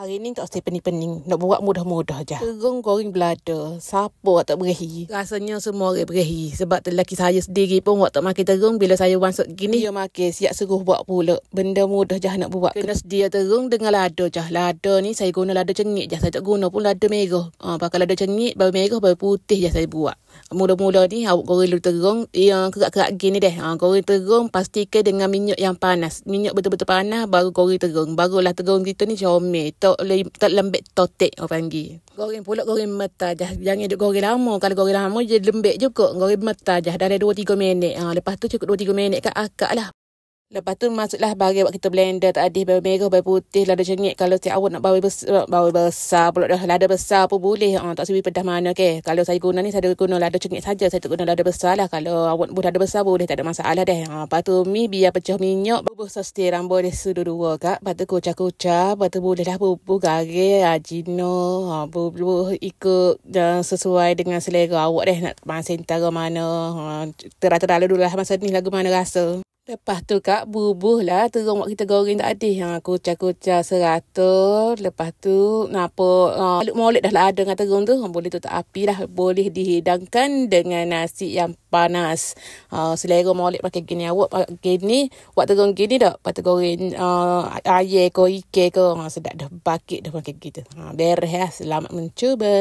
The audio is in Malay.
Hari ni tak usah pening-pening. Nak buat mudah-mudah je. Terung goreng belada. Siapa tak berehi? Rasanya semua orang berehi. Sebab lelaki saya sendiri pun tak makan terung. Bila saya masuk gini, dia makan. Siap suruh buat pula. Benda mudah je nak buat. Kena sedia terung dengan lada je. Lada ni saya guna lada cengik je. Saya tak guna pun lada merah. Pakai lada cengik, baru merah, baru putih je saya buat. Mula-mula ni awak goreng dulu terung. Yang kerak-kerak gini deh. Goreng terung pastikan dengan minyak yang panas. Minyak betul-betul panas baru goreng terung. Barulah terung kita ni comel. Tak lembek totek orang panggil. Goreng pula goreng mentah je. Jangan duk goreng lama. Kalau goreng lama je lembek juga. Goreng mentah je. Dalam 2-3 minit. Lepas tu cukup 2-3 minit kat akak lah. Lepas tu masuklah barang buat kita blender. Tak ada bawang merah, bawang putih, lada cengik. Kalau si awak nak bawang besar pula dah. Lada besar pun boleh. Tak sebi pedas mana ke. Kalau saya guna ni, saya guna lada cengik saja. Saya tak guna lada besar lah. Kalau awak buat lada besar boleh. Tak ada masalah deh. Lepas tu mi biar pecah minyak. Bubuh sos tiram boleh sudu dua kak. Lepas tu kucah-kucah. Lepas tu boleh lah bubuh garing, ajino. Bubuh ikut sesuai dengan selera awak deh. Nak masa antara mana. Terang-terang dulu lah masa ni lagu mana rasa. Lepas tu kak bubuh lah terung kita goreng tak ada. Kucah-kucah 100. Lepas tu molek dah lah ada dengan terung tu. Boleh tutup api lah. Boleh dihidangkan dengan nasi yang panas. Selera molek pakai gini. Awak pakai gini. Awak terung gini tak. Lepas tu goreng ayam ke ikan ke. Sedap dah bakit dah pakai gitu. Beres lah. Selamat mencuba.